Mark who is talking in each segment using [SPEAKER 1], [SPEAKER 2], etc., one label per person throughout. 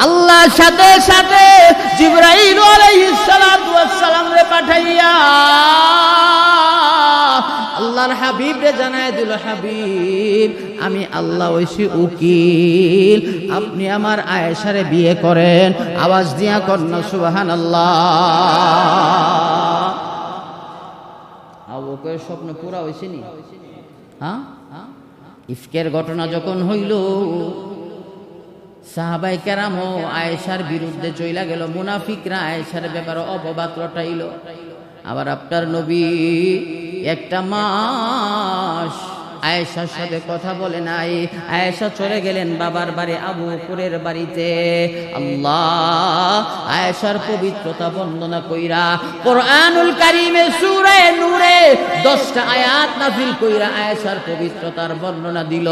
[SPEAKER 1] আল্লাহর সাথে সাথে জিবরাইল আলাইহিস সালাতু ওয়াস সালাম রে পাঠাইয়া আল্লাহর হাবিব রে জানায় দিল, হাবিব আমি আল্লাহ হইছি উকিল, আপনি আমার আয়েশারে বিয়ে করেন। আওয়াজ দিয়া কন্যা সুবহানাল্লাহ। আবু বকরের স্বপ্ন পুরা হইছে নি? হ্যাঁ, ইফকের ঘটনা যখন হইল, সাহাবায়ে কেরাম আয়েশার বিরুদ্ধে চইলা গেল, মুনাফিকরা আয়েশার ব্যাপারে অপবাদ রটাইল। আবার আপনার নবী একটা মাস আয়েশার সাথে কথা বলে নাই। আয়েশা চলে গেলেন বাবার বাড়ি আবু বকরের বাড়িতে। আল্লাহ আয়েশার পবিত্রতা বর্ণনা কইরা কোরআনুল কারীমে সূরা নূরে 10টা আয়াত নাযিল কইরা আয়েশার পবিত্রতার বর্ণনা দিল।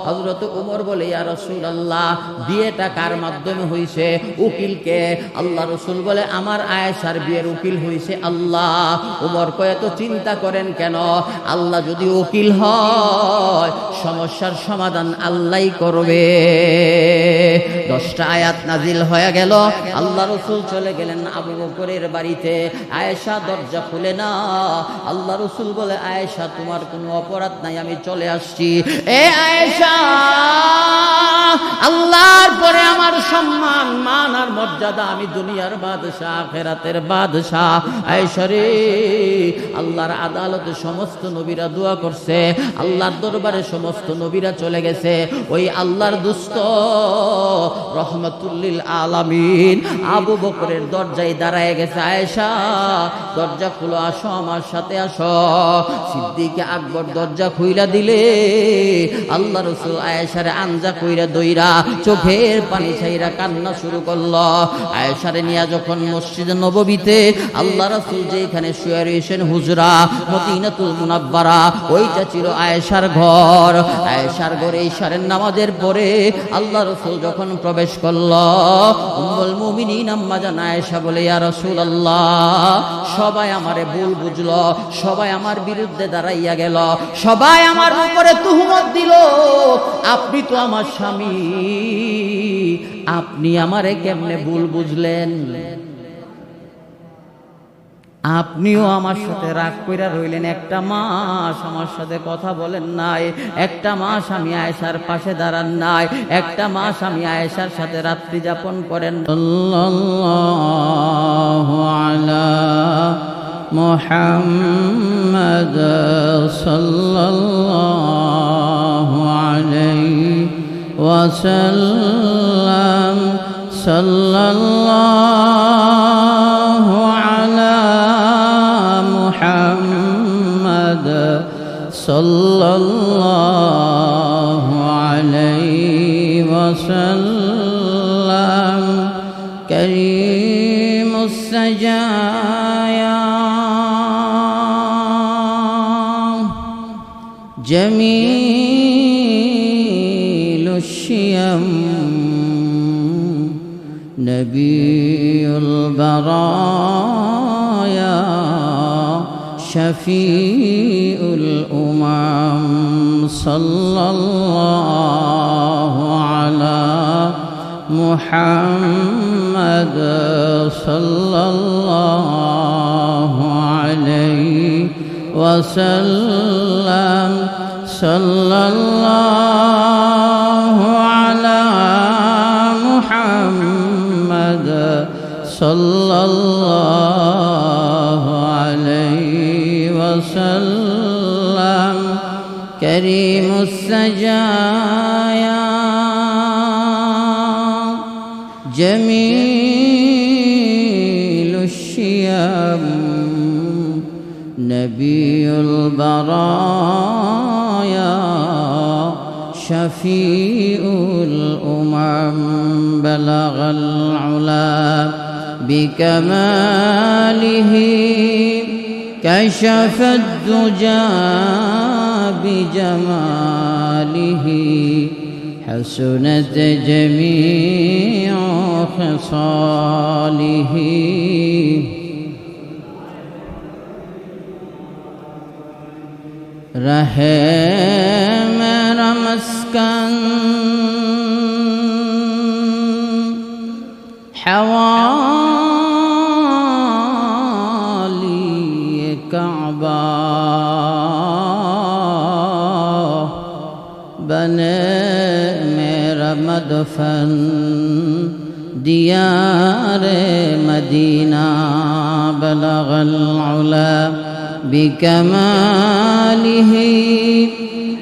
[SPEAKER 1] হযরত ওমর বলে, ইয়া রাসূলুল্লাহ বিয়েটা কার মাধ্যমে হইছে? উকিলকে। আল্লাহ রাসূল বলে, আমার আয়েশার বিয়ের উকিল হইছে আল্লাহ। ওমর কয়, তো চিন্তা করেন কেন? আল্লাহ যদি উকিল হয় সমস্যার সমাধান আল্লাহই করবে। 10টা আয়াত নাজিল হয়ে গেল। আল্লাহ রাসূল চলে গেলেন আবু বকরের বাড়িতে। আয়েশা দরজা খুলে না। আল্লাহ রাসূল বলে, আয়েশা তোমার কোনো অপরাধ নাই, আমি চলে আসছি। এ আয়েশা, আল্লাহর পরে আমার সম্মান মান আর মর্যাদা, আমি দুনিয়ার বাদশাহ আখিরাতের বাদশাহ। আয়েশা রে, আল্লাহর আদালতে সমস্ত নবীরা দোয়া করছে, আল্লাহর দরবারে সমস্ত নবীরা চলে গেছে। ওই আল্লাহর দুস্ত রহমাতুল লিল আলামিন আবু বকরের দরজায় দাঁড়ায় গেছে। আয়েশা দরজা খুলো, আসো আমার সাথে আসো। সিদ্দিক আকবর দরজা খুইলা দিলে আল্লাহ রাসূল আয়েশারে আনজা কইরা দইরা চোখের পানি ছাইরা কান্না শুরু করলো। আয়েশারে নিয়া যখন মসজিদে নববীতে আল্লাহ রাসূল যেখানে শুয়ে রয়েছেন হুজরা মদিনাতুল মুনাব্বারা, ওইটা ছিল আয়েশার ঘর। আয়েশার ঘরে ইশারের নামাজের পরে আল্লাহ রাসূল যখন প্রবেশ করলো, উম্মুল মুমিনিন আম্মা জান আয়েশা বলে, ইয়া রাসূলুল্লাহ সবাই আমারে ভুল বুঝলো, সবাই আমার বিরুদ্ধে দাঁড়াইয়া গেল, সবাই আমার উপরে তুহমত দিল। আপনি তো আমার স্বামী, আপনি আমারে কেমনে ভুল বুঝলেন? আপনিও আমার সাথে রাগ কইরা রইলেন, একটা মাস আমার সাথে কথা বলেন নাই, একটা মাস আমি আয়েশার পাশে দাঁড়ান নাই, একটা মাস আমি আয়েশার সাথে রাত্রি যাপন করেন। সাল্লাল্লাহু আলা মুহাম্মাদ সাল্লাল্লাহু আলাইহি ওয়াসাল্লাম। সাল্লাল্লাহু আলা মুহাম্মাদ সাল্লাল্লাহু আলাইহি ওয়াসাল্লাম। কারীমুস সাজায়া জামিলুশ শিয়াম নবিউল বারায়া শফিউল উমাম। সাল্লাল্লাহু আলা মুহাম্মাদ সাল্লাল্লাহু আলাইহি ওয়াসাল্লাম। সাল্লাল্লাহু আলা মুহাম্মাদ সাল্লাল্লাহু আলাইহি ওয়াসাল্লাম। কারীমুস সাজায়া জামিলুশ শিয়াম নবিউল বারায়া শফিউল উমাম। বালাগাল উলা বিকামালিহি কাশাফাদ দুজা বিজামালিহি হাসুনাত জামিউ খিসালিহি। रहे मेरा मस्कन حوالی کعبہ بنے میرا مدفن دیار مدینہ بلغ العلا بکمالہ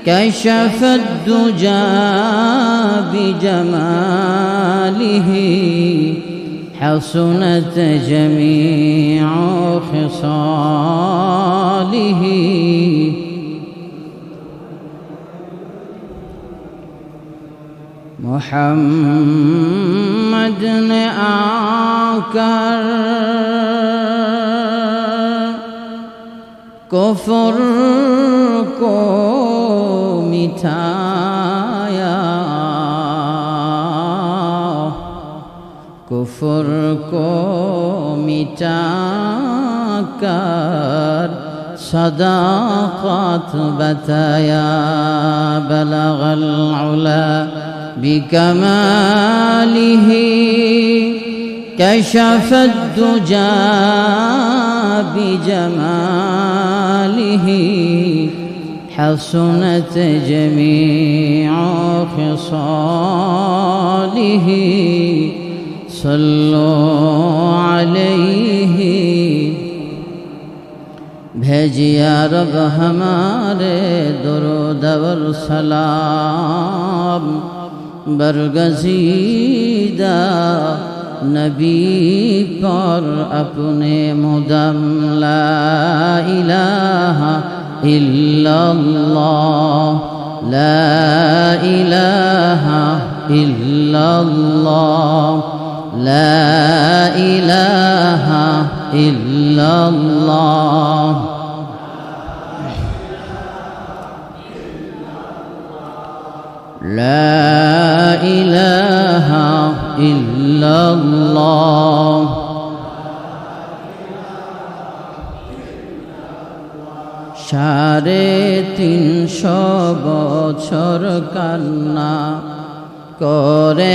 [SPEAKER 1] كشف الدجى بجماله حسنت جميع خصاله محمد نے آکر کفر کو مٹھایا کفر کو مٹا کر صداقت بتایا بلغ العلا بکمالہ كشف الدجى بجماله حسنت جميع خصاله صلوا عليه بھیجیا رب ہمارے درود اور سلام برگزیدہ نبی پر اپنے مدم لا الہ الا اللہ لا الہ الا اللہ لا الہ الا اللہ لا الہ الا اللہ সাড়ে ৩০০ বছর কান্না করে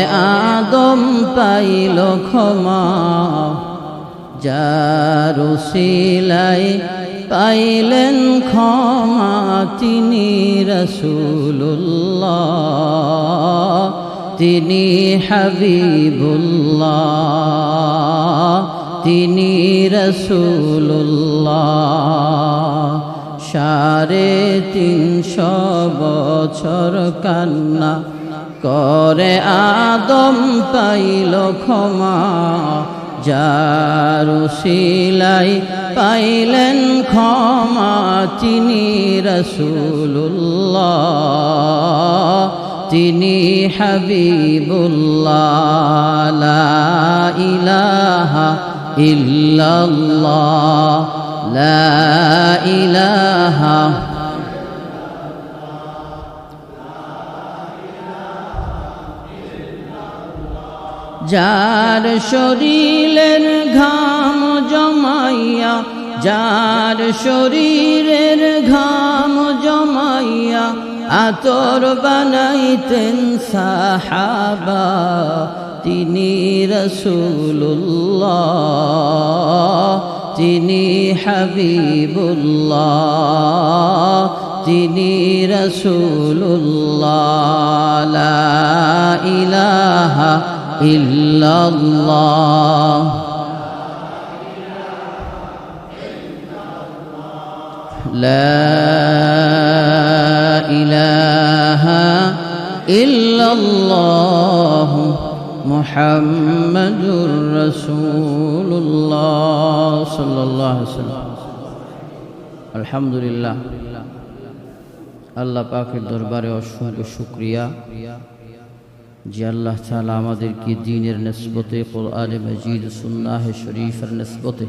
[SPEAKER 1] আদম পাইল ক্ষমা যার উসিলায় পাইলেন ক্ষমা তিনি রাসূলুল্লাহ তিনি হাবিবুল্লাহ তিনি রাসূলুল্লাহ ৩৫০ বছর কান্না করে আদম পাইল ক্ষমা যার উসিলায় পাইলেন ক্ষমা তিনি রাসূলুল্লাহ তিনি হাবিবুল্লাহ লা ইলাহা ইল্লাল্লাহ লা ইলাহা যার শরীরের ঘাম জমাইয়া যার শরীরের ঘাম জমাইয়া আতর বানাইতেন সাহাবা তিনি রাসূলুল্লাহ তিনি হাবিবুল্লাহ তিনি রাসূলুল্লাহ লা ইলাহা ইল্লাল্লাহ লা ইলাহা ইল্লাল্লাহ মুহাম্মাদুর রাসূলুল্লাহ সাল্লাল্লাহু আলাইহি ওয়াসাল্লাম আলহামদুলিল্লাহ আল্লাহ পাকের দরবারে অসংখ্য শুকরিয়া যে আল্লাহ তাআলা আমাদেরকে দ্বীনের নিসবতে কোরআনে মাজিদ সুন্নাহ শরীফের নিসবতে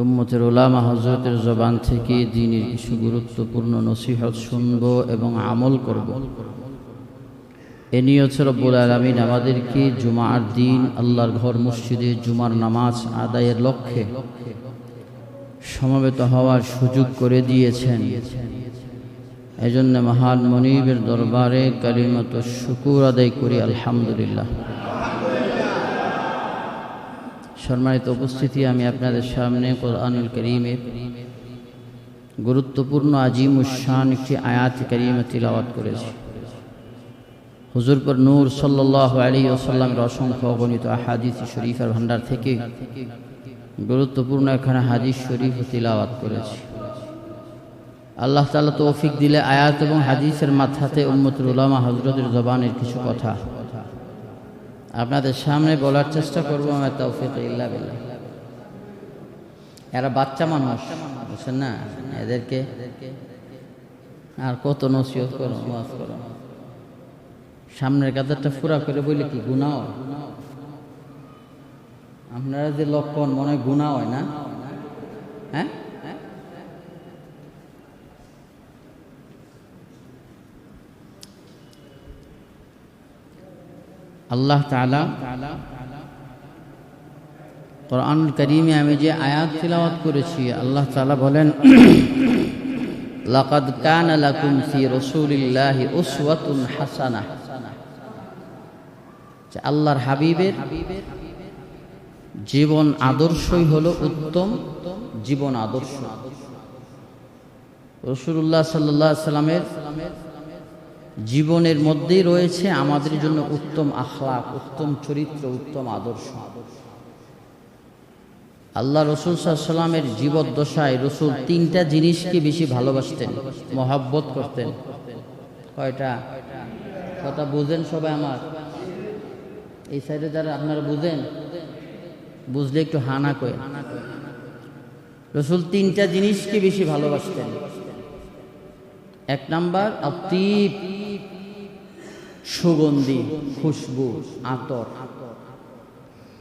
[SPEAKER 1] উম্মতের উলামা হযরতের জবান থেকে দ্বীনের কিছু গুরুত্বপূর্ণ নসিহত শুনব এবং আমল করব এ নিয়তে রব্বুল আলামিন আমাদেরকে জুমার দিন আল্লাহর ঘর মসজিদে জুমার নামাজ আদায়ের লক্ষ্যে সমবেত হওয়ার সুযোগ করে দিয়েছেন এজন্য মহান মুনিবের দরবারে কালিমাতুশ শুকুর আদায় করি আলহামদুলিল্লাহ সম্মানিত উপস্থিতি, আমি আপনাদের সামনে কোরআনুল কারীমের গুরুত্বপূর্ণ আজিমুশ-শান একটি আয়াত কারীমা তিলাওয়াত করেছি। হুজুর পর নূর সাল্লাল্লাহু আলাইহি ওয়াসাল্লামের অসংখ্য অগণিত আহাদিস শরীফের ভান্ডার থেকে গুরুত্বপূর্ণ এখানে হাদিস শরীফ তিলাওয়াত করেছি। আল্লাহ তাআলা তৌফিক দিলে আয়াত এবং হাদিসের মাথাতে উম্মতুল উলামা হযরতের জবানের কিছু কথা আপনাদের সামনে বলার চেষ্টা করবো। আমার তৌফিক ইল্লা বিল্লাহ। এরা বাচ্চা মানুষ, বুঝছেন না, এদেরকে আর কত নসিহত করো, ওয়াজ করো। সামনের কাতারটা পুরা করে বলে কি গুনাহ হয়? আপনারা যে লক্ষণ মনে হয় গুনাহ হয় না? হ্যাঁ, আল্লাহ তাআলা কোরআনুল কারীমে আমি যে আয়াত তিলাওয়াত করেছি, আল্লাহ তাআলা বলেন, লাকাদ কানা লাকুম ফি রাসূলিল্লাহি উসওয়াতুন হাসানাহ। যে আল্লাহর হাবিবের জীবন আদর্শই হলো উত্তম জীবন আদর্শ। রাসূলুল্লাহ সাল্লাল্লাহু আলাইহি ওয়াসাল্লামের জীবনের মধ্যেই রয়েছে আমাদের জন্য উত্তম আখলাক, উত্তম চরিত্র, উত্তম আদর্শ। আল্লাহ রসুল সাল্লাল্লাহু আলাইহি ওয়াসাল্লামের জীবদ্দশায় রসুল তিনটা জিনিসকে বেশি ভালোবাসতেন, মহব্বত করতেন। কয়টা? কথা বুঝেন সবাই? আমার এই সাইডে যারা আপনারা বুঝেন, বুঝলে একটু হানা কয়। রসুল তিনটা জিনিসকে বেশি ভালোবাসতেন। এক নাম্বার আতিব, সুগন্ধি, খুশবু, আতর।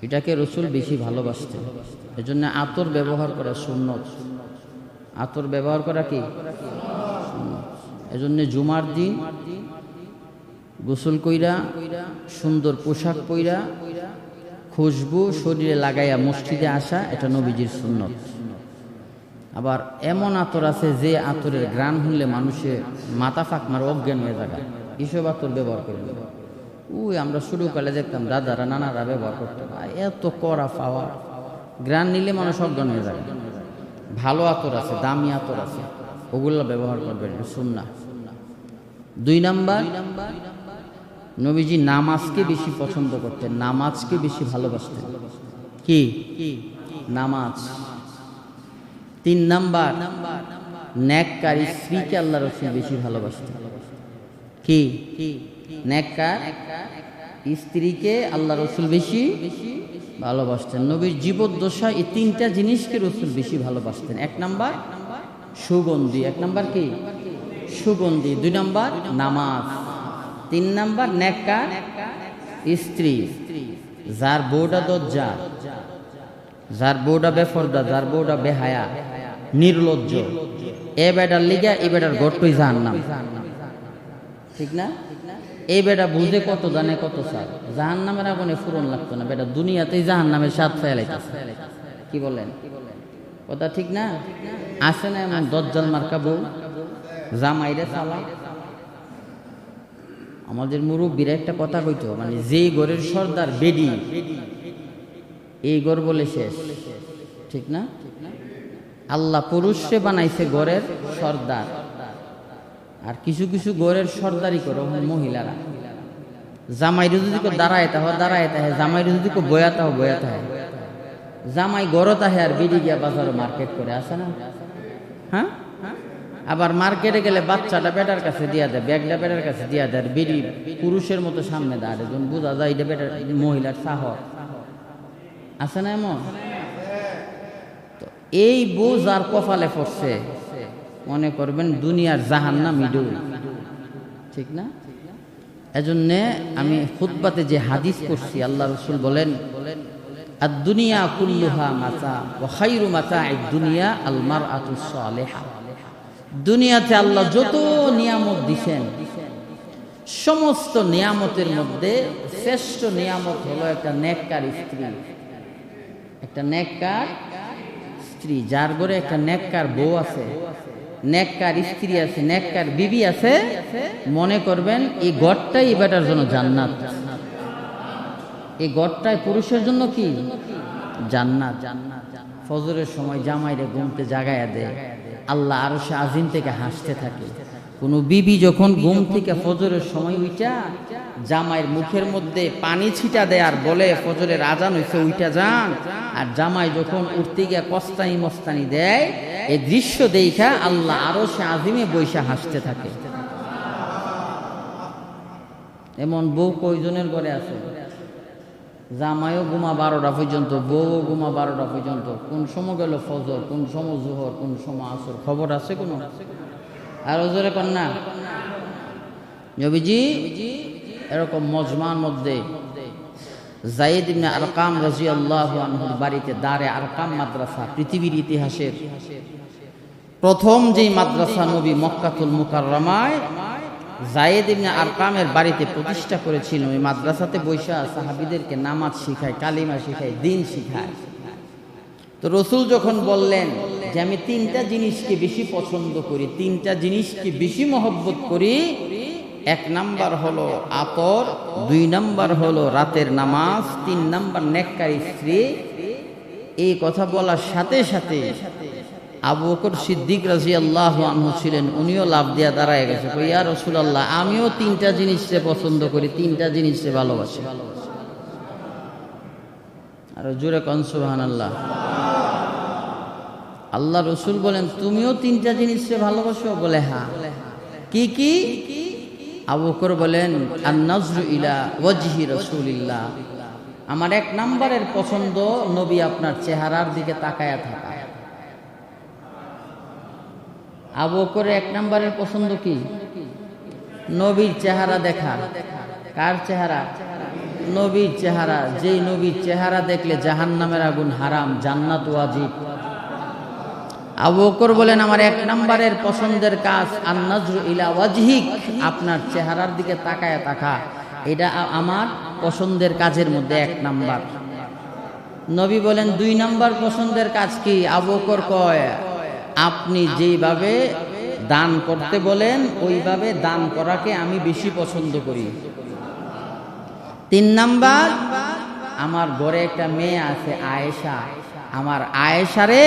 [SPEAKER 1] এটাকে রসুল বেশি ভালোবাসতেন। এজন্য আতর ব্যবহার করা সুন্নত। আতর ব্যবহার করা কি সুন্নত। এজন্য জুমার দিন গোসল কইরা, সুন্দর পোশাক পইরা, খুশবু শরীরে লাগাইয়া মসজিদে আসা, এটা নবীজির সুন্নত। আবার এমন আতর আছে যে আতরের ঘ্রাণ শুনলে মানুষের মাথা ফাঁক মারে, অজ্ঞান হয়ে যায়। এসব আতর ব্যবহার করবে। আমরা শুরু কালে দেখতাম দাদারা নানারা ব্যবহার করতাম, এত কড়া পাওয়া ঘ্রাণ নিলে মানুষ অজ্ঞান হয়ে যায়। ভালো আতর আছে, দামি আতর আছে, ওগুলো ব্যবহার করবেন, সুন্নাহ। দুই নাম্বার, নবীজি নামাজকে বেশি পছন্দ করতেন, নামাজকে বেশি ভালোবাসতেন। কি? নামাজ। তিন নাম্বার, নেককার স্ত্রীকে আল্লাহ রাসূল বেশি ভালোবাসতেন। কি? নেককার স্ত্রীকে আল্লাহ রাসূল বেশি ভালোবাসতেন। নবীর জীবদ্দশা এই তিনটা জিনিসকে রাসূল বেশি ভালোবাসতেন। এক নাম্বার সুগন্ধি। এক নাম্বার কি? সুগন্ধি। দুই নাম্বার নামাজ। তিন নাম্বার নেককার স্ত্রী, যার বউটা দজ্জাল, যার বউটা বেফরদা, যার বউটা বেহায়া, নির্লজ্জ, এ বেটার লিগা এই বেটার গট্টই জাহান্নাম। ঠিক না? এই বেটা বুঝে কত জানে কত স্যার, জাহান্নামের আগুনে ফুরন লাগতো না, বেটা দুনিয়াতেই জাহান্নামের স্বাদ ফেলাইতেছে। কি বলেন? কথা ঠিক না? আসে না এমন দজ্জাল মার্কা বউ, জামাইরে সালা। আমাদের মুরব্বীরা একটা কথা কইতো, মানে যেই ঘরের সর্দার বেডি, এই ঘর বলে শেষ। ঠিক না? আল্লাহ পুরুষে বানাইছে ঘরের সর্দার, আর কিছু কিছু ঘরের সর্দারি করে মহিলারা। জামাইরে যদি কেউ দাঁড়াইতে হয় দাঁড়াইতে হয়, জামাইরে যদি কেউ বয়াতে হয় বয়াতে হয়। জামাই গড়ত আহে আর বেডি গিয়া বাজারে মার্কেট করে আসে না? হ্যাঁ, আবার মার্কেটে গেলে বাচ্চাটা বেটার কাছে দিয়া দেয়, ব্যাগটা বেটার কাছে দিয়া দেয়, বেডি পুরুষের মতো সামনে দাঁড়ায়, যখন বোঝা যায় এটা বেটার মহিলার সাহস আছে না এমন? তো এই বউ যার কপালে পড়ছে, মনে করবেন দুনিয়ার জাহান্নাম ইডুল। ঠিক না? এজন্যে আমি খুতবাতে যে হাদিস করছি, আল্লাহ রাসূল বলেন, আদ-দুনিয়া কুল্লুহা মাতা ওয়া খায়রু মাতা'id দুনিয়া আল মারআতুস সালিহা। দুনিয়াতে আল্লাহ যত নিয়ামত দিয়েছেন, সমস্ত নিয়ামতের মধ্যে শ্রেষ্ঠ নিয়ামত হলো একটা নেককার স্ত্রী। একটা নেককার স্ত্রী, যার ঘরে একটা নেককার বউ আছে, নেককার স্ত্রী আছে, নেককার বিবি আছে, মনে করবেন এই ঘরটাই এই বেটার জন্য জান্নাত। এই ঘরটাই পুরুষের জন্য কি জান্নাত। ফজরের সময় জামাইরে ঘুমতে জাগায়া দেয়, আল্লাহ আরশে আজিম থেকে হাসতে থাকে। কোনো বিবি যখন ঘুম থেকে ফজরের সময় উইটা জামাইয়ের মুখের মধ্যে পানি ছিটা দেয় আর বলে ফজরের আজান হইছে উইটা যান, আর জামাই যখন উঠতে গিয়া কস্তানি মস্তানি দেয়, এই দৃশ্য দেখা আল্লাহ আরশে আজিমে বৈশা হাসতে থাকে। এমন বউ কয়জনের ঘরে আছে? জামাইও ঘুমা 12টা পর্যন্ত, বউও ঘুমা 12টা পর্যন্ত। কোন সময় গেল ফজর, কোন সময় জোহর, কোন সময় আসর, খবর আছে কোনো? আর ওজোরে কন্যা নবীজি এরকম মজমার মধ্যে যায়েদ ইবনে আরকাম রাদিয়াল্লাহু আনহুর বাড়িতে দারে আরকাম মাদ্রাসা, পৃথিবীর ইতিহাসের প্রথম যেই মাদ্রাসা নবী মক্কাতুল মুকাররমায় যায়েদ ইবনে আরকামের বাড়িতে প্রতিষ্ঠা করেছিল। ওই মাদ্রাসাতে বৈশা সাহাবীদেরকে নামাজ শিখায়, কালিমা শিখায়, দিন শিখায়। তো রসুল যখন বললেন যে আমি 3টা জিনিসকে বেশি পছন্দ করি, 3টা জিনিসকে বেশি মহব্বত করি, 1 নাম্বার হলো আতর, 2 নাম্বার হলো রাতের নামাজ, 3 নাম্বার নেককারী স্ত্রী। এই কথা বলার সাথে সাথে আবু বকর সিদ্দিক রাদিয়াল্লাহু আনহু ছিলেন, উনিও লাভ দিয়া দাঁড়ায় গেছে, ইয়া রাসূলুল্লাহ আমিও 3টা জিনিসকে পছন্দ করি, 3টা জিনিসকে ভালোবাসি। আর জোরে কোন সুবহানাল্লাহ। আল্লাহ রসুল বলেন তুমিও 3টা জিনিসকে ভালোবাসো? বলে হ্যাঁ। কি কি? আবু বকর বলেন আন-নাজরু ইলা ওয়াজহি রাসূলিল্লাহ, আমার 1 নাম্বারের পছন্দ নবী আপনার চেহারার দিকে তাকায়া থাকা। আবু বকরের 1 নাম্বারের পছন্দ কি? নবীর চেহারা দেখা। কার চেহারা? নবীর চেহারা। যেই নবীর চেহারা দেখলে জাহান্নামের আগুন হারাম, জান্নাত ওয়াজিব। আবু বকর বলেন আমার 1 নাম্বারের পছন্দের কাজ আন-নাজরু ইলা ওয়াজহিক, আপনার চেহারার দিকে তাকায় থাকা, এটা আমার পছন্দের কাজের মধ্যে 1 নাম্বার। নবী বলেন 2 নাম্বার পছন্দের কাজ কি? আবু বকর কয় আপনি যেইভাবে দান করতে বলেন ওইভাবে দান করাকে আমি বেশি পছন্দ করি। 3 নাম্বার, আমার ঘরে একটা মেয়ে আছে আয়েশা, আমার আয়েশারে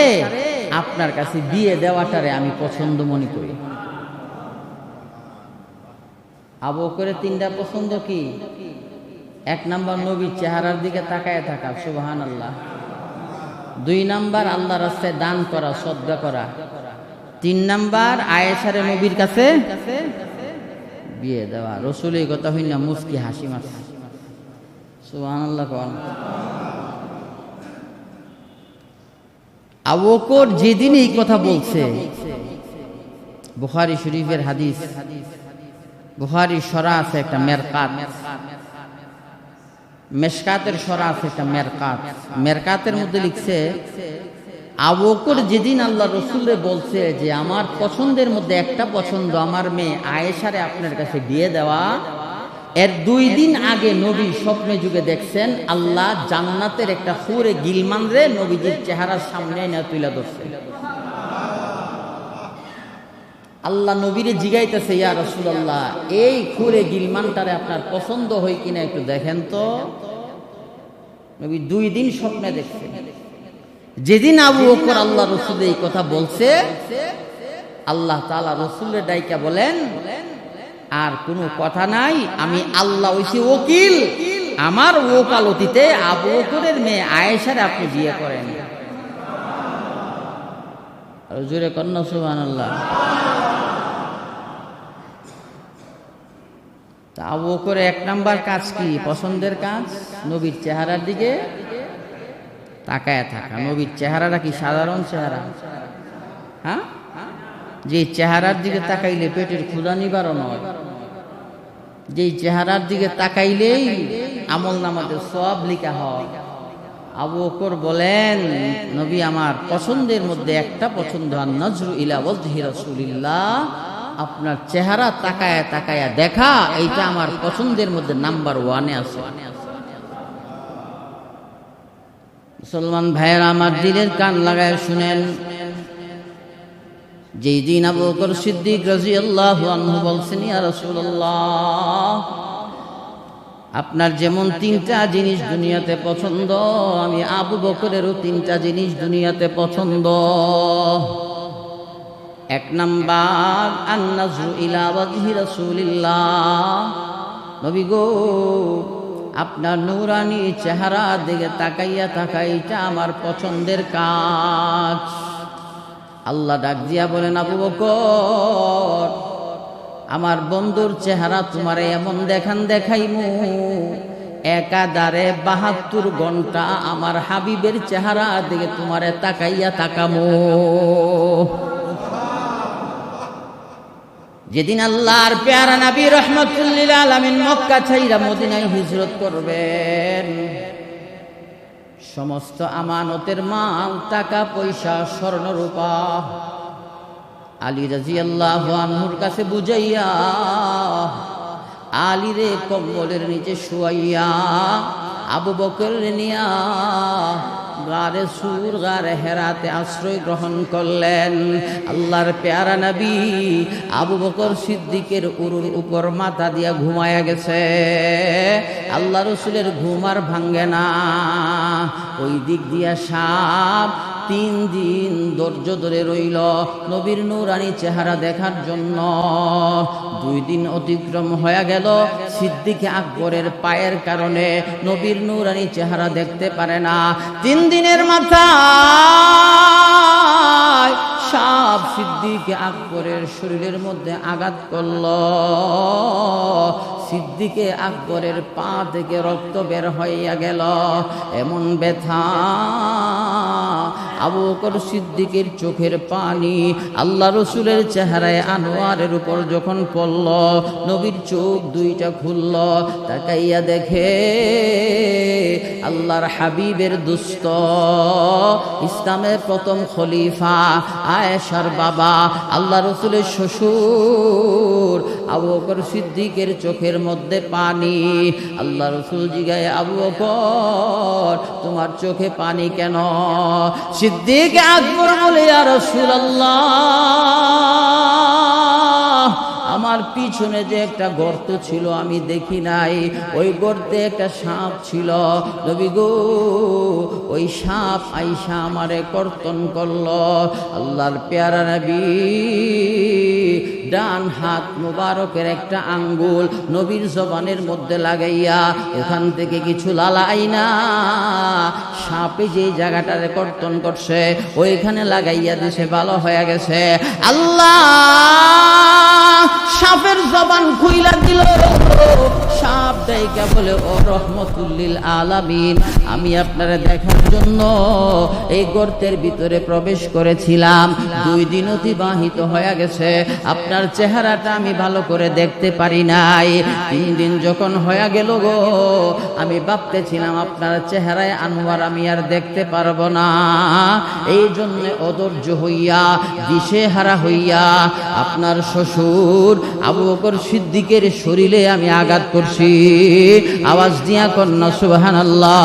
[SPEAKER 1] আপনার কাছে বিয়ে দেওয়াটারে আমি পছন্দ মনে করি। আবু বকরের 3টা পছন্দ কি? 1 নাম্বার নবীর চেহারার দিকে তাকায় থাকা, সুবহানাল্লাহ। 2 নাম্বার আল্লাহর রাস্তায় দান করা, সদকা করা। 3 নাম্বার আয়েশারে নবীর কাছে বিয়ে দেওয়া। রাসূল এই কথা হইনা মুস্কি হাসি মারছে, সুবহানাল্লাহ। আবু বকর যেদিন এই কথা বলছে, বুখারী শরীফের হাদিস, বুখারীর সরা আছে একটা মেরকাত, মেশকাতের সরা আছে একটা মেরকাত। মেরকাতের মধ্যে লিখছে আবু বকর যেদিন আল্লাহ রসুলে বলছে যে আমার পছন্দের মধ্যে একটা পছন্দ আমার মেয়ে আয়েশারে আপনার কাছে বিয়ে দেওয়া, এর 2 দিন আগে নবী স্বপ্নে যুগে দেখছেন আল্লাহ জান্নাতের একটা হুরে গিলমান রে নবীজির চেহারার সামনে এনে তুলে ধরছে। আল্লাহ নবীরে জিগাইতেছে ইয়া রাসূলুল্লাহ এই হুরে গিলমানটারে আপনার পছন্দ হয় কিনা একটু দেখেন তো। নবী 2 দিন স্বপ্নে দেখছেন। যেদিন আবু বকর আল্লাহ রসুল এই কথা বলছে, আল্লাহ তাআলা রসুলের ডাইকা বলেন আর কোনো কথা নাই, আমি আল্লাহ হইছি ওকিল, আমার ওকালতিতে আবু বকরের মেয়ে আয়েশারে আপনি বিয়ে করেন। আর জোরে কন্যা সুবহানাল্লাহ। তা আবু বকরের 1 নাম্বার কাজ কি? পছন্দের কাজ নবীর চেহারার দিকে তাকায় থাকা। নবীর চেহারাটা কি সাধারণ চেহারা? হ্যাঁ, যে চেহারার দিকে তাকাইলে পেটের ক্ষুধা নিবারণ হয়, যেই চেহারার দিকে তাকাইলেই আমল নামাতে সওয়াব লেখা হয়। আবু বকর বলেন নবী আমার পছন্দের মধ্যে একটা পছন্দ আন-নাজরু ইলা ওয়াজহি রাসূলিল্লাহ, আপনার চেহারা তাকায়া তাকায়া দেখা, এইটা আমার পছন্দের মধ্যে নাম্বার 1-এ আছে। মুসলমান ভাইয়েরা আমার দিলের কান লাগায় শুনেন, যেই দিন আবু বকর সিদ্দিক রাদিয়াল্লাহু আনহু বলছেন ইয়া রাসূলুল্লাহ আপনার যেমন তিনটা জিনিস দুনিয়াতে পছন্দ, আমি আবু বকরেরও তিনটা জিনিস দুনিয়াতে পছন্দ। এক নাম্বার আন-নাজরু ইলা ওয়াজহি রাসূলিল্লাহ। নবী গো, আপনার নূরানি চেহারা দিকে তাকাইয়া তাকাইটা আমার পছন্দের কাজ। আল্লাহ ডাক দিয়া বলেন, আবু বকর, আমার বন্ধুর চেহারা তোমারে এমন দেখাইমু, একাধারে ৭২ ঘন্টা আমার হাবিবের চেহারা দিকে তোমারে তাকাইয়া তাকামো। যেদিন আল্লাহর পেয়ারা নবী রাহমাতুল লিল আলামিন মক্কা ছাইরা মদিনায় হিজরত করবেন, সমস্ত আমানতের মাল, টাকা পয়সা, স্বর্ণ রূপা আলী রাদিয়াল্লাহু আনহুর কাছে বুঝাইয়া, আলীরে কম্বলের নিচে শুয়াইয়া আবু বকর নিয়া গারে সুর, গারে হেরাতে আশ্রয় গ্রহণ করলেন। আল্লাহর পেয়ারা নবী আবু বকর সিদ্দিকের উরুর উপর মাথা দিয়া ঘুমায়া গেছে। আল্লাহ রসুলের ঘুম আর ভাঙ্গে না। ওই দিক দিয়া সাপ 3 দিন ধৈর্য ধরে রইল নবীর নূরানি চেহারা দেখার জন্য। 2 দিন অতিক্রম হয়ে গেল, সিদ্দিকে আকবরের পায়ের কারণে নবীর নূরানি চেহারা দেখতে পারে না। 3 দিনের মাথায় সাপ সিদ্দিকে আকবরের শরীরের মধ্যে আঘাত করল। সিদ্দিকে আকবরের পা থেকে রক্ত বের হইয়া গেল। এমন ব্যথা, আবু বকর সিদ্দিকের চোখের পানি আল্লাহ রসুলের চেহারায় আনোয়ারের উপর যখন পড়ল, নবীর চোখ 2টা খুলল। তাকাইয়া দেখে আল্লাহর হাবিবের দুস্ত, ইসলামের প্রথম খলিফা, আয়েশার বাবা, আল্লাহ রসুলের শ্বশুর আবু বকর সিদ্দিকের চোখের মধ্যে পানি। আল্লাহ রসুল জিগায়, আবু বকর, তোমার চোখে পানি কেন? সিদ্দিক আকবর বলে, ইয়া রাসূলুল্লাহ, আমার পিছনে যে একটা গর্ত ছিল আমি দেখি নাই, ওই গর্তে একটা সাপ ছিল। নবী গো, ওই সাপ আইসা আমারে কর্তন করলো। আল্লাহর পেয়ারা নবী ডান হাত মুবারকের একটা আঙ্গুল নবীর জবানের মধ্যে লাগাইয়া ওখান থেকে কিছু লালাইনা সাপে যে জায়গাটারে কর্তন করছে ওইখানে লাগাইয়া দিছে, ভালো হয়ে গেছে। আল্লাহ সাপের জবান খুইলা দিল। সাপ ডাইকা বলে, ও রহমতুল লিল আলামিন, আমি আপনারা দেখার জন্য এই গর্তের ভিতরে প্রবেশ করেছিলাম। 2 দিন অতিবাহিত হয়ে গেছে, আপনার চেহারাটা আমি ভালো করে দেখতে পারি নাই। 3 দিন যখন হয়ে গেল গো, আমি ভাবতেছিলাম আপনার চেহারায় আনোয়ার আমি আর দেখতে পারবো না। এই জন্য অধৈর্য হইয়া, দিশেহারা হইয়া আপনার শ্বশুর আবু বকর সিদ্দিকের শরীরে আমি আঘাত করছি। আওয়াজ দিয়া কন্যা সুবহানাল্লাহ।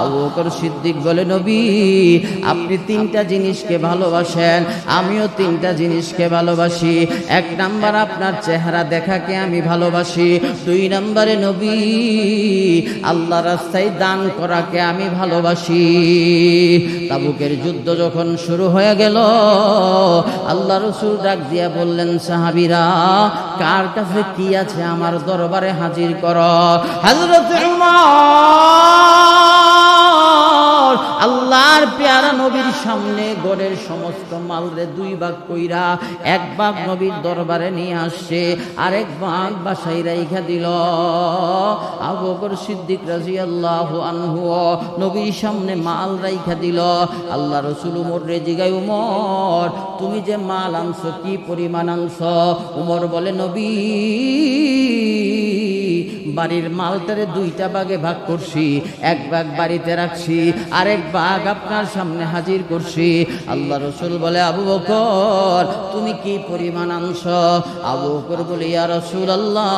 [SPEAKER 1] আবু বকর সিদ্দিক বলে, নবী, আপনি 3টা জিনিসকে ভালোবাসেন, আমিও 3টা জিনিসকে ভালোবাসি। 1 নাম্বার আপনার চেহারা দেখাকে আমি ভালোবাসি। 2 নম্বরে নবী আল্লাহ রাস্তায় দান করাকে আমি ভালোবাসি। তাবুকের যুদ্ধ যখন শুরু হয়ে গেল, আল্লাহ রাসূল ডাক দিয়া বললেন, সাহাবীরা, কার কাছে কি আছে আমার দরবারে হাজির করো। হযরত উমর আল্লাহর পেয়ারা নবীর সামনে গড়ের সমস্ত মালরে 2 ভাগ কইরা 1 ভাগ নবীর দরবারে নিয়ে আসছে, আরেক ভাগ বাসায় রাইখা দিল। আবু বকর সিদ্দিক রাদিয়াল্লাহু আনহু নবীর সামনে মাল রাইখা দিল। আল্লাহ রাসূল উমরে জিগায়, উমর, তুমি যে মাল আনছো কি পরিমাণ আনছো? উমর বলে, নবী, বাড়ির মালটারে দুইটা ভাগে ভাগ করছি, এক ভাগ বাড়িতে রাখছি, আরেক ভাগ আপনার সামনে হাজির করছি। আল্লাহ রসুল বলে, আবু বকর তুমি কি পরিমাণ আনছ? আবু বকর বলে, ইয়া রাসূলুল্লাহ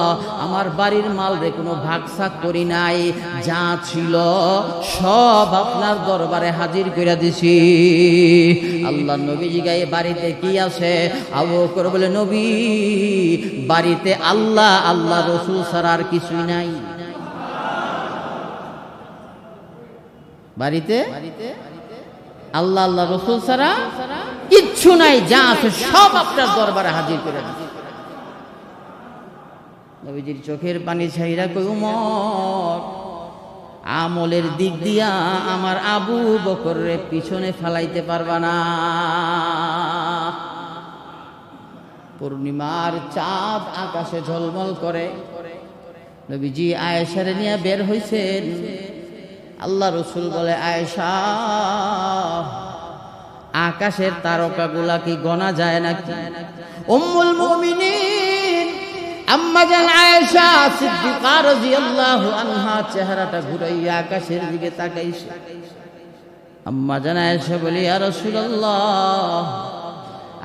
[SPEAKER 1] আমার বাড়ির মাল রে কোনো ভাগ সাক করি নাই, যা ছিল সব আপনার দরবারে হাজির করে দিছি। আল্লাহ নবী জিগায়, বাড়িতে কি আছে? আবু বকর বলে, নবী বাড়িতে আল্লাহ আল্লাহ রসুল ছাড়া আর কিছুই নাই। বাড়িতে আল্লাহ আল্লাহ রসুল ছাড়া কিচ্ছু নাই, যা আছে সব আপনার দরবারে হাজির করে দিছি। নবীজির চোখের পানি ছাইরা কই, উমর আমলের দিক দিয়া আমার আবু বকরের পিছনে ফালাইতে পারবা না। পূর্ণিমার চাঁদ আকাশে ঝলমল করে, নবীজি আয়েশারে নিয়ে বের হইছেন। আল্লাহ রসুল বলে, আয়েশা আকাশের তারকাগুলা কি গণা যায় নাকি? উম্মুল মুমিনিন আম্মা জান আয়েশা সিদ্দিকা রাদিয়াল্লাহু আনহা চেহারাটা ঘুরাইয়া আকাশের দিকে তাকাইছে। আম্মা জান আয়েশা বলি, ইয়া রাসূলুল্লাহ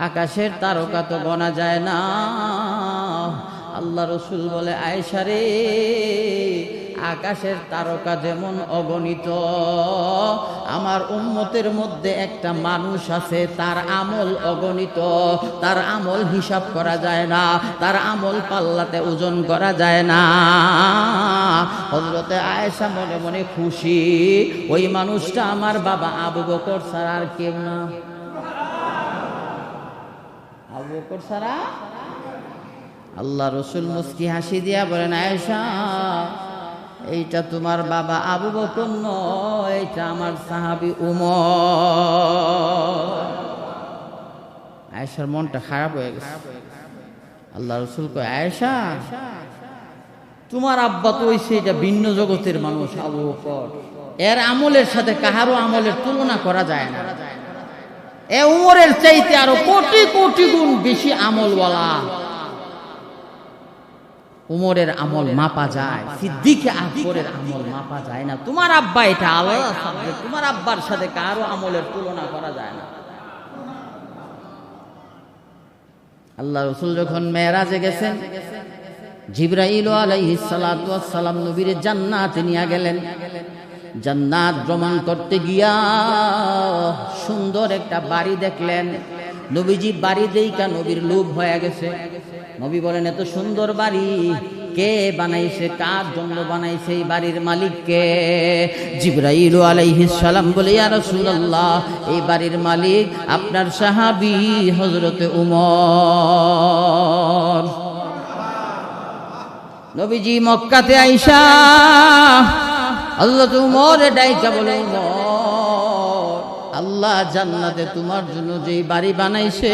[SPEAKER 1] আকাশের তারকা তো গণা যায় না। আল্লাহ রসুল বলে, আয়েশা রে আকাশের তারকা যেমন অগণিত, আমার উম্মতের মধ্যে একটা মানুষ আছে তার আমল অগণিত, তার আমল হিসাব করা যায় না, তার আমল পাল্লাতে ওজন করা যায় না। হযরতে আয়েশা মনে মনে খুশি, ওই মানুষটা আমার বাবা আবু বকর ছাড়া আর কেউ না। আবু বকর ছাড়া। আল্লাহ রসুল মুস্কি হাসি দিয়া বলেন, আয়েশা এইটা তোমার বাবা আবু বকর নয়, এইটা আমার সাহাবী উমর। আয়েশার মনটা খারাপ হয়ে গেছে। আল্লাহ রসুল কয়, আয়েশা তোমার আব্বা তো হইছে এটা ভিন্ন জগতের মানুষ আবু বকর, এর আমলের সাথে কাহারও আমলের তুলনা করা যায় না। এ উমরের চাইতে আরো কোটি কোটি গুণ বেশি আমলওয়ালা। উমরের আমল মাপা যায়, সিদ্দিকে আকবরের আমল মাপা যায় না। তোমার আব্বা এটা আলাদা সাবজেক্ট, তোমার আব্বার সাথে কারো আমলের তুলনা করা যায় না। আল্লাহ রাসূল যখন মেরাজে গেছেন, জিবরাইল আলাইহিস সালাতু ওয়াস সালাম নবীর জান্নাতে নিয়ে গেলেন। জান্নাত ভ্রমণ করতে গিয়া সুন্দর একটা বাড়ি দেখলেন। নবীজি বাড়ি দেইকা নবীর লোভ হয়ে গেছে। নবী বলেন, এত সুন্দর বাড়ি কে বানাইছে, কার জন্য বানাইছে, এই বাড়ির মালিক কে? জিবরাইল আলাইহিস সালাম বলে, ইয়া রাসূলুল্লাহ এই বাড়ির মালিক আপনার সাহাবী হযরতে উমর। নবীজি মক্কাতে আইসা হযরত উমর ডাইকা বলে, উমর আল্লাহ জান্নাতে তোমার জন্য যে বাড়ি বানাইছে,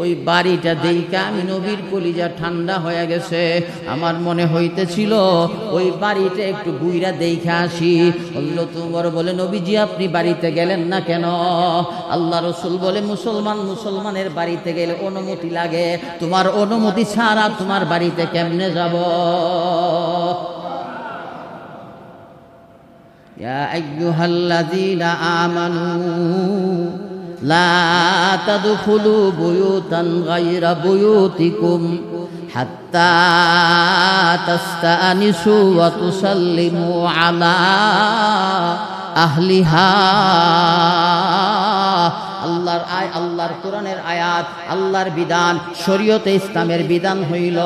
[SPEAKER 1] ওই বাড়িটা দেইকা আমি নবীর কলিজা ঠান্ডা হয়ে গেছে। আমার মনে হইতেছিল ওই বাড়িটা একটু ঘুইরা দেইখা আসি। হযরত উমর বলে, নবীজি আপনি বাড়িতে গেলেন না কেন? আল্লাহ রসুল বলে, মুসলমানের বাড়িতে গেলে অনুমতি লাগে, তোমার অনুমতি ছাড়া তোমার বাড়িতে কেমনে যাব? ইয়া আইয়ুহাল্লাযীনা আমানু লা তাদখুলু বুয়ুতান গায়রা বুয়ুতিকুম হাত্তা তাস্তানিসু ওয়া তুসাল্লিমু আলা আহলিহা। আল্লাহর কোরআনের আয়াত, আল্লাহর বিধান, শরীয়তে ইসলামের বিধান হইল,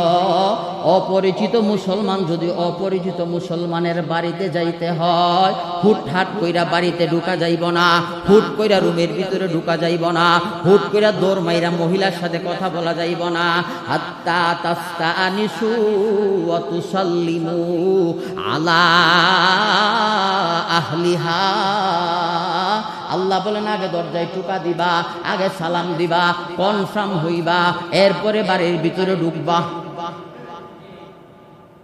[SPEAKER 1] অপরিচিত মুসলমান যদি অপরিচিত মুসলমানের বাড়িতে যাইতে হয়, হুটহাট কইরা বাড়িতে ঢুকা যাইব না, হুট কইরা রুমের ভিতরে ঢুকা যাইব না, হুট কইরা দৌড় মাইরা মহিলার সাথে কথা বলা যাইব না। হাত্তা তাস্তানিসু ওয়া তুসাল্লিমু আলা আহলিহা। আল্লাহ বলেন, আগে দরজায় টোকা দিবা, আগে সালাম দিবা, কনফার্ম হইবা, এরপরে বাড়ির ভিতরে ঢুকবা।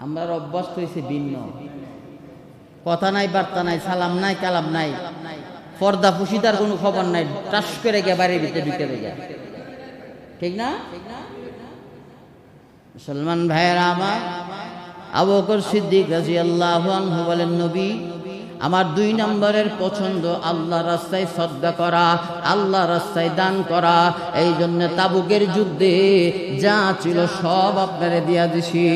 [SPEAKER 1] আমরা অভ্যস্ত হয়েছি ভিন্ন, কথা নাই, বার্তা নাই, সালাম নাই, কালাম নাই, পর্দা পুশিদার কোনো খবর নাই, টাস করে গিয়ে বাড়ির ভিতরে ঢুকে দেয়, ঠিক না? মুসলমান ভাইয়েরা আমার, আবু বকর সিদ্দিক রাদিয়াল্লাহু আনহু বলেন, নবী, আমার 2 নম্বরের পছন্দ আল্লাহর রাস্তায় সদকা করা, আল্লাহর রাস্তায় দান করা। এই জন্য তাবুকের যুদ্ধে যা ছিল সব আপনারে দিয়া দিছি।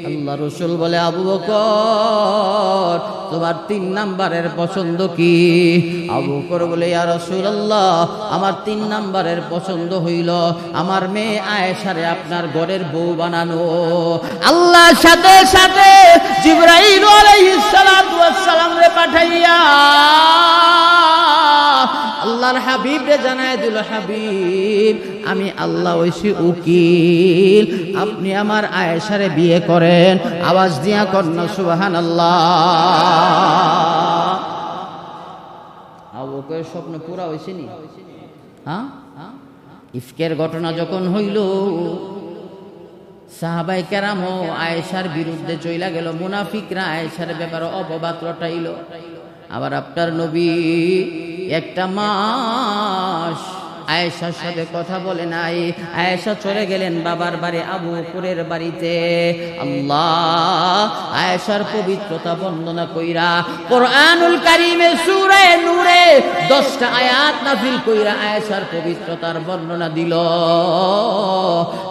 [SPEAKER 1] আল্লাহ রাসূল বলে, আবু বকর, তোমার 3 নম্বরের পছন্দ কি? আবু বকর বলে, ইয়া রাসূলুল্লাহ, আমার 3 নম্বরের পছন্দ হইল আমার মেয়ে আয়েশারে আপনার ঘরের বউ বানানো। আল্লাহর সাথে সাথে জিবরাইল আলাইহিস সালাতু ওয়াস সালাম রে পাঠাইয়া আল্লাহর হাবিব রে জানায় দিল, হাবিব, আমি আল্লাহ হইছি উকিল, আপনি আমার আয়েশারে বিয়ে করেন। আওয়াজ দিয়া কন্যা সুবহানাল্লাহ। আবু বকরের স্বপ্ন পুরা হইছে নি? হ্যাঁ, ইফকের ঘটনা যখন হইল, সাহাবায়ে কেরামও আয়েশার বিরুদ্ধে চইলা গেল, মুনাফিকরা আয়েশার ব্যাপারে অপবাদ রটাইল। আবার আপনার নবী 1 মাস আয়েশার সাথে কথা বলে নাই। আয়েশা চলে গেলেন বাবার বাড়ি আবু বকরের বাড়িতে। আল্লাহ আয়েশার পবিত্রতা বর্ণনা কইরা কোরআনুল কারীমে সূরা নূরে 10টা আয়াত নাযিল কইরা আয়েশার পবিত্রতার বর্ণনা দিল।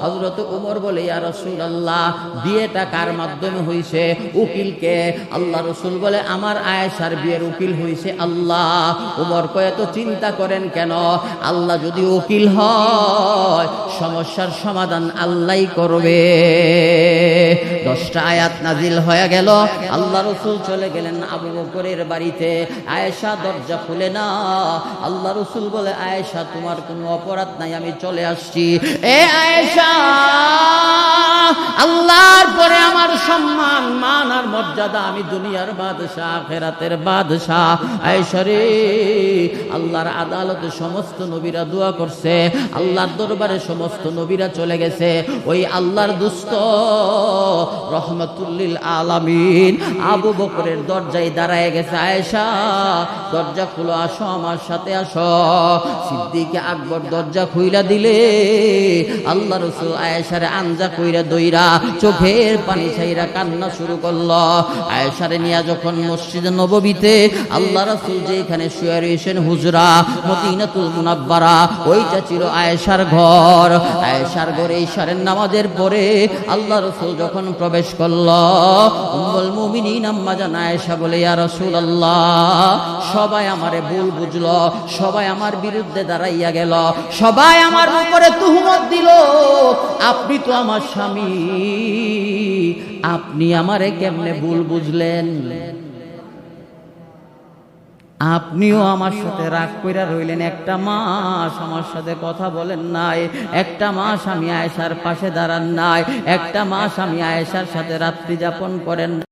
[SPEAKER 1] হযরত ওমর বলে, ইয়া রাসূলুল্লাহ, বিয়েটা কার মাধ্যমে হইছে? উকিলকে। আল্লাহ রাসূল বলে, আমার আয়েশার বিয়ের উকিল হইছে আল্লাহ। ওমর কয়, এত চিন্তা করেন কেন? আল্লাহ যদি উকিল হয়, সমস্যার সমাধান আল্লাহই করবে। 10টা আয়াত নাজিল হয়ে গেল। আল্লাহ রাসূল চলে গেলেন আবু বকরের বাড়িতে। আয়েশা দরজা খুলে না। আল্লাহ রাসূল বলে, আয়েশা, তোমার কোনো অপরাধ নাই, আমি চলে আসছি। এ আয়েশা, আল্লাহর পরে আমার সম্মান, মান আর মর্যাদা, আমি দুনিয়ার বাদশা, আখিরাতের বাদশা। আয়েশা রে, আল্লাহর আদালতে সমস্ত নবীরা দোয়া করছে, আল্লাহর দরবারে সমস্ত নবীরা চলে গেছে। ওই আল্লাহর দুস্ত রহমাতুল লিল আলামিন আবু বকরের দরজায় দাঁড়ায় গেছে। আয়েশা, দরজা খুলো, আসো, আমার সাথে আসো। সিদ্দিক আকবর দরজা খুইলা দিলে আল্লাহ রাসূল আয়েশারে আনজা কইরা দইরা চোখের পানি ছাইরা কান্না শুরু করলো। আয়েশারে নিয়া যখন মসজিদে নববীতে আল্লাহ রাসূল যেখানে শুয়ে রয়েছেন, হুজরা মদিনাতুল মুনাব্বারা, ওইটা ছিল আয়েশার ঘর। আয়েশার ঘরে ইশারের নামাজের পরে আল্লাহ রাসূল যখন প্রবেশ করলো, উম্মুল মুমিনিন আম্মা জান আয়েশা বলে, ইয়া রাসূলুল্লাহ, সবাই আমারে ভুল বুঝলো, সবাই আমার বিরুদ্ধে দাঁড়াইয়া গেল, সবাই আমার উপরে তুহমত দিল। আপনি তো আমার স্বামী, আপনি আমারে কেমনে ভুল বুঝলেন? আপনিও আমার সাথে রাগ কইরা রইলেন, 1 মাস আমার সাথে কথা বলেন নাই, 1 মাস আমি আয়েশার পাশে দাঁড়ান নাই, 1 মাস আমি আয়েশার সাথে রাত্রি যাপন করেন।